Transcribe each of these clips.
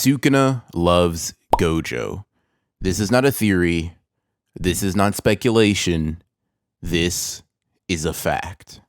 Sukuna loves Gojo. This is not a theory. This is not speculation. This is a fact.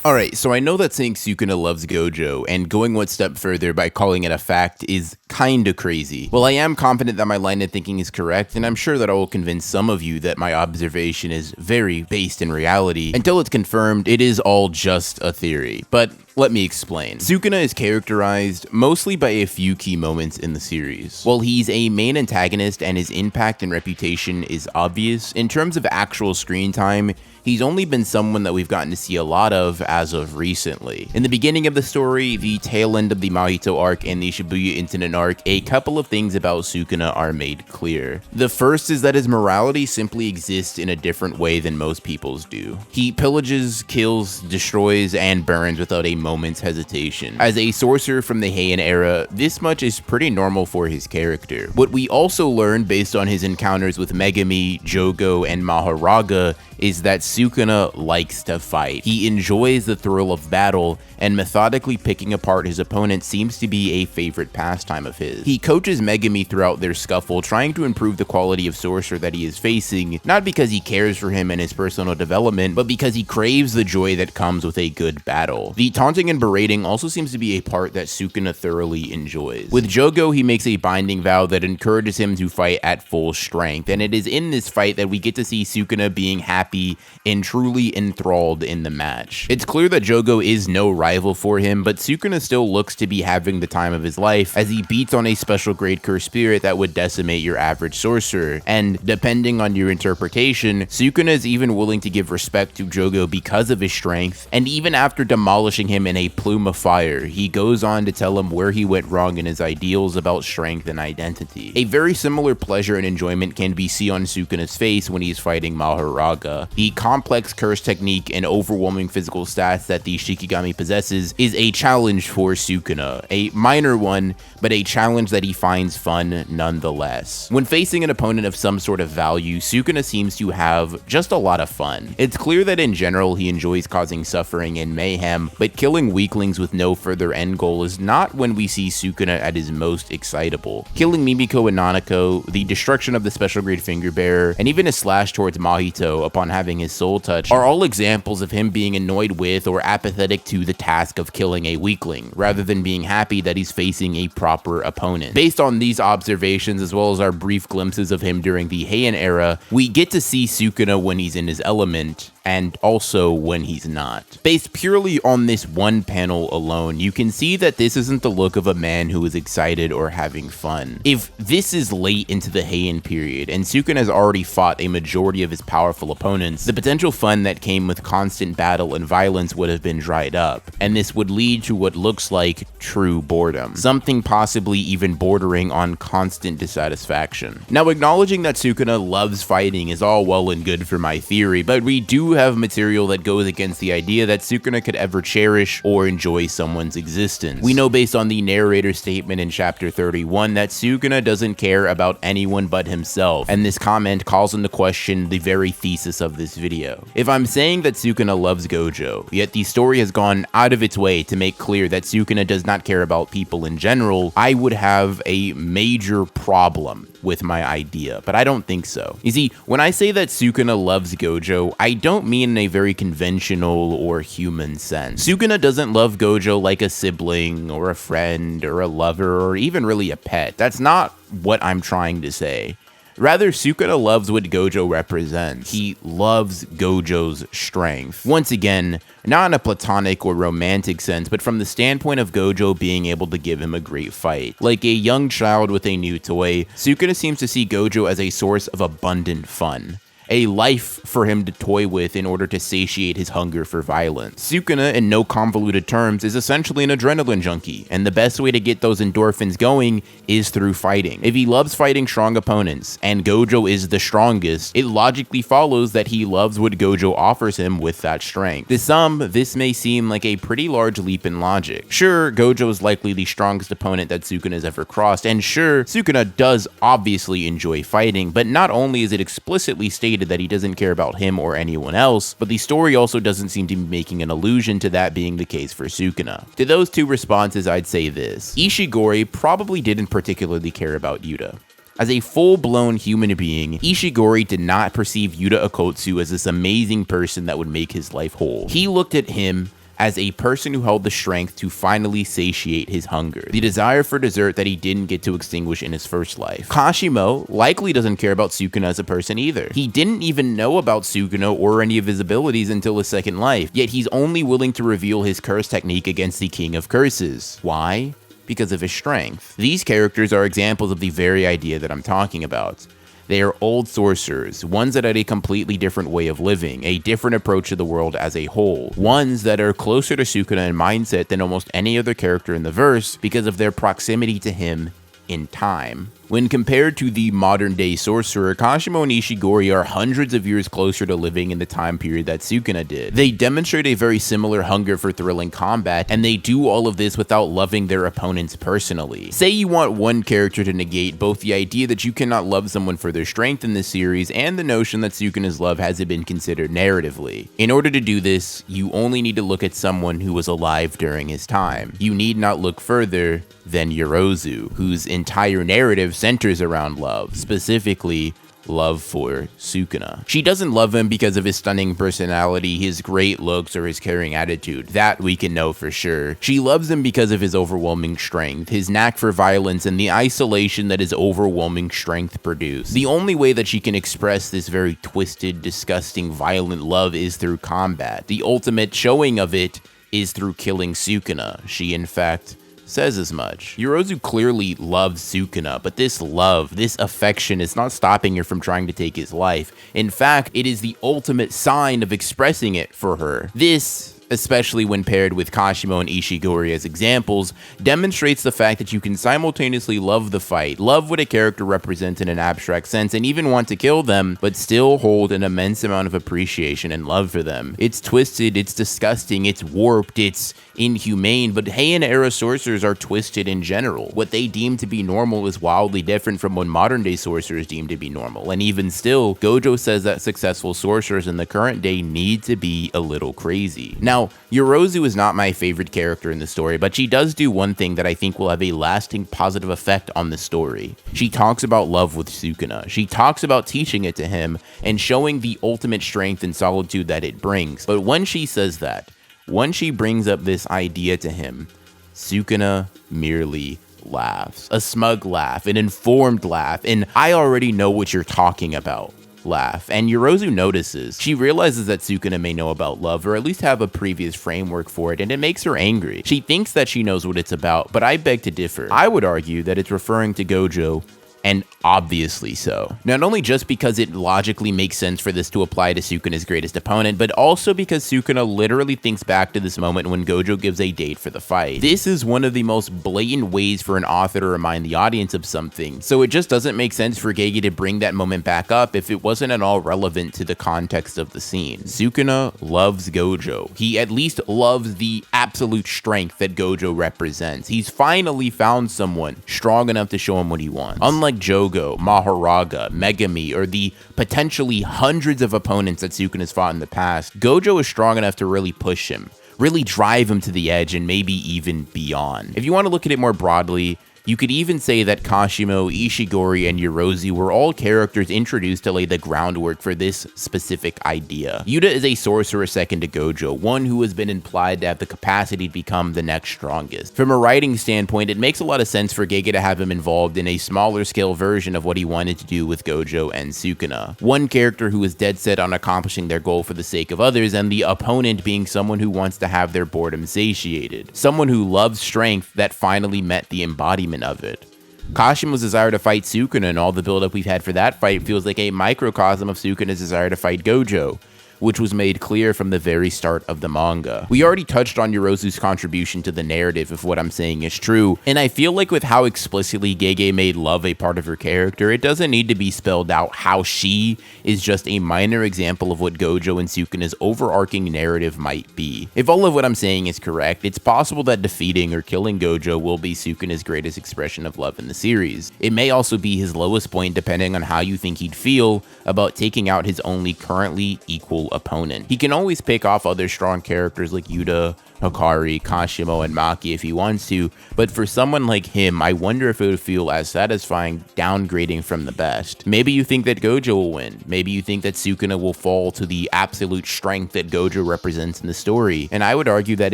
Alright, so I know that saying Sukuna loves Gojo and going one step further by calling it a fact is kinda crazy. Well, I am confident that my line of thinking is correct, and I'm sure that I will convince some of you that my observation is very based in reality. Until it's confirmed, it is all just a theory. But let me explain. Sukuna is characterized mostly by a few key moments in the series. While he's a main antagonist and his impact and reputation is obvious, in terms of actual screen time, he's only been someone that we've gotten to see a lot of as of recently. In the beginning of the story, the tail end of the Mahito arc and the Shibuya incident arc, a couple of things about Sukuna are made clear. The first is that his morality simply exists in a different way than most people's do. He pillages, kills, destroys, and burns without a moment's hesitation. As a sorcerer from the Heian era, this much is pretty normal for his character. What we also learn based on his encounters with Megami, Jogo, and Mahoraga is that Sukuna likes to fight. He enjoys the thrill of battle, and methodically picking apart his opponent seems to be a favorite pastime of his. He coaches Megami throughout their scuffle, trying to improve the quality of sorcerer that he is facing, not because he cares for him and his personal development, but because he craves the joy that comes with a good battle. The taunting and berating also seems to be a part that Sukuna thoroughly enjoys. With Jogo, he makes a binding vow that encourages him to fight at full strength, and it is in this fight that we get to see Sukuna being happy and truly enthralled in the match. It's clear that Jogo is no rival for him, but Sukuna still looks to be having the time of his life as he beats on a special grade cursed spirit that would decimate your average sorcerer, and depending on your interpretation, Sukuna is even willing to give respect to Jogo because of his strength, and even after demolishing him in a plume of fire, he goes on to tell him where he went wrong in his ideals about strength and identity. A very similar pleasure and enjoyment can be seen on Sukuna's face when he's fighting Mahoraga. The complex curse technique and overwhelming physical stats that the Shikigami possesses is a challenge for Sukuna, a minor one, but a challenge that he finds fun nonetheless. When facing an opponent of some sort of value, Sukuna seems to have just a lot of fun. It's clear that in general he enjoys causing suffering and mayhem, but killing weaklings with no further end goal is not when we see Sukuna at his most excitable. Killing Mimiko and Nanako, the destruction of the special grade finger bearer, and even a slash towards Mahito upon having his soul touched are all examples of him being annoyed with or apathetic to the task of killing a weakling, rather than being happy that he's facing a proper opponent. Based on these observations, as well as our brief glimpses of him during the Heian era, we get to see Sukuna when he's in his element, and also when he's not. Based purely on this one panel alone, you can see that this isn't the look of a man who is excited or having fun. If this is late into the Heian period, and Sukuna has already fought a majority of his powerful opponents, the potential fun that came with constant battle and violence would have been dried up, and this would lead to what looks like true boredom, something possibly even bordering on constant dissatisfaction. Now, acknowledging that Sukuna loves fighting is all well and good for my theory, but we do have material that goes against the idea that Sukuna could ever cherish or enjoy someone's existence. We know based on the narrator's statement in chapter 31 that Sukuna doesn't care about anyone but himself, and this comment calls into question the very thesis of this video. If I'm saying that Sukuna loves Gojo, yet the story has gone out of its way to make clear that Sukuna does not care about people in general, I would have a major problem with my idea, but I don't think so. You see, when I say that Sukuna loves Gojo, I don't mean in a very conventional or human sense. Sukuna doesn't love Gojo like a sibling or a friend or a lover or even really a pet. That's not what I'm trying to say. Rather, Sukuna loves what Gojo represents. He loves Gojo's strength. Once again, not in a platonic or romantic sense, but from the standpoint of Gojo being able to give him a great fight. Like a young child with a new toy, Sukuna seems to see Gojo as a source of abundant fun. a life for him to toy with in order to satiate his hunger for violence. Sukuna, in no convoluted terms, is essentially an adrenaline junkie, and the best way to get those endorphins going is through fighting. If he loves fighting strong opponents, and Gojo is the strongest, it logically follows that he loves what Gojo offers him with that strength. To some, this may seem like a pretty large leap in logic. Sure, Gojo is likely the strongest opponent that Sukuna has ever crossed, and sure, Sukuna does obviously enjoy fighting, but not only is it explicitly stated stated that he doesn't care about him or anyone else, but the story also doesn't seem to be making an allusion to that being the case for Sukuna. To those two responses, I'd say this. Ishigori probably didn't particularly care about Yuta. As a full-blown human being, Ishigori did not perceive Yuta Okkotsu as this amazing person that would make his life whole. He looked at him as a person who held the strength to finally satiate his hunger, the desire for dessert that he didn't get to extinguish in his first life. Kashimo likely doesn't care about Sukuna as a person either. He didn't even know about Sukuna or any of his abilities until his second life, yet he's only willing to reveal his curse technique against the King of Curses. Why? Because of his strength. These characters are examples of the very idea that I'm talking about. They are old sorcerers, ones that had a completely different way of living, a different approach to the world as a whole, ones that are closer to Sukuna in mindset than almost any other character in the verse because of their proximity to him in time. When compared to the modern-day sorcerer, Kashimo and Ishigori are hundreds of years closer to living in the time period that Sukuna did. They demonstrate a very similar hunger for thrilling combat, and they do all of this without loving their opponents personally. Say you want one character to negate both the idea that you cannot love someone for their strength in this series and the notion that Sukuna's love hasn't been considered narratively. In order to do this, you only need to look at someone who was alive during his time. You need not look further than Yorozu, whose entire narrative centers around love, specifically love for Sukuna. She doesn't love him because of his stunning personality, his great looks, or his caring attitude. That we can know for sure. She loves him because of his overwhelming strength, his knack for violence, and the isolation that his overwhelming strength produced. The only way that she can express this very twisted, disgusting, violent love is through combat. The ultimate showing of it is through killing Sukuna. She, in fact, says as much. Yorozu clearly loves Sukuna, but this love, this affection is not stopping her from trying to take his life. In fact, it is the ultimate sign of expressing it for her. This, especially when paired with Kashimo and Ishigori as examples, demonstrates the fact that you can simultaneously love the fight, love what a character represents in an abstract sense, and even want to kill them, but still hold an immense amount of appreciation and love for them. It's twisted, it's disgusting, it's warped, it's inhumane, but Heian-era sorcerers are twisted in general. What they deem to be normal is wildly different from what modern-day sorcerers deem to be normal, and even still, Gojo says that successful sorcerers in the current day need to be a little crazy. Now, Yorozu is not my favorite character in the story, but she does do one thing that I think will have a lasting positive effect on the story. She talks about love with Sukuna. She talks about teaching it to him and showing the ultimate strength and solitude that it brings. But when she says that, when she brings up this idea to him, Sukuna merely laughs. A smug laugh, an informed laugh, and I already know what you're talking about laugh. And Yorozu notices. She realizes that Sukuna may know about love, or at least have a previous framework for it, and it makes her angry. She thinks that she knows what it's about, but I beg to differ. I would argue that it's referring to Gojo, and obviously so. Not only just because it logically makes sense for this to apply to Sukuna's greatest opponent, but also because Sukuna literally thinks back to this moment when Gojo gives a date for the fight. This is one of the most blatant ways for an author to remind the audience of something, so it just doesn't make sense for Gege to bring that moment back up if it wasn't at all relevant to the context of the scene. Sukuna loves Gojo. He at least loves the absolute strength that Gojo represents. He's finally found someone strong enough to show him what he wants. Unlike Jogo, Mahoraga, Megami, or the potentially hundreds of opponents that Sukuna's fought in the past, Gojo is strong enough to really push him, really drive him to the edge, and maybe even beyond. If you want to look at it more broadly, you could even say that Kashimo, Ishigori, and Yorozu were all characters introduced to lay the groundwork for this specific idea. Yuta is a sorcerer second to Gojo, one who has been implied to have the capacity to become the next strongest. From a writing standpoint, it makes a lot of sense for Gege to have him involved in a smaller scale version of what he wanted to do with Gojo and Sukuna. One character who is dead set on accomplishing their goal for the sake of others, and the opponent being someone who wants to have their boredom satiated. Someone who loves strength that finally met the embodiment of it. Kashimo's desire to fight Sukuna and all the buildup we've had for that fight feels like a microcosm of Sukuna's desire to fight Gojo. which was made clear from the very start of the manga. We already touched on Yorozu's contribution to the narrative if what I'm saying is true, and I feel like with how explicitly Gege made love a part of her character, it doesn't need to be spelled out how she is just a minor example of what Gojo and Sukuna's overarching narrative might be. If all of what I'm saying is correct, it's possible that defeating or killing Gojo will be Sukuna's greatest expression of love in the series. It may also be his lowest point depending on how you think he'd feel about taking out his only currently equal opponent. He can always pick off other strong characters like Yuta, Hikari, Kashimo, and Maki if he wants to, but for someone like him, I wonder if it would feel as satisfying downgrading from the best. Maybe you think that Gojo will win. Maybe you think that Sukuna will fall to the absolute strength that Gojo represents in the story. And I would argue that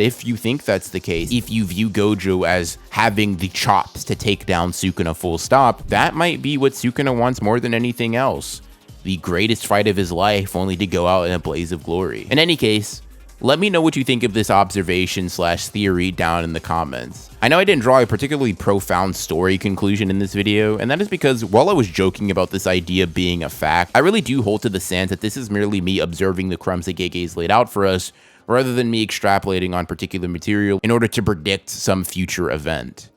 if you think that's the case, if you view Gojo as having the chops to take down Sukuna full stop, that might be what Sukuna wants more than anything else. The greatest fight of his life, only to go out in a blaze of glory. In any case, let me know what you think of this observation slash theory down in the comments. I know I didn't draw a particularly profound story conclusion in this video, and that is because while I was joking about this idea being a fact, I really do hold to the stance that this is merely me observing the crumbs that Gege's laid out for us, rather than me extrapolating on particular material in order to predict some future event.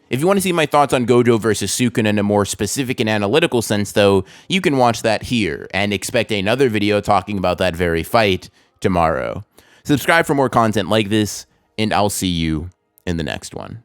If you want to see my thoughts on Gojo versus Sukuna in a more specific and analytical sense though, you can watch that here, and expect another video talking about that very fight tomorrow. Subscribe for more content like this, and I'll see you in the next one.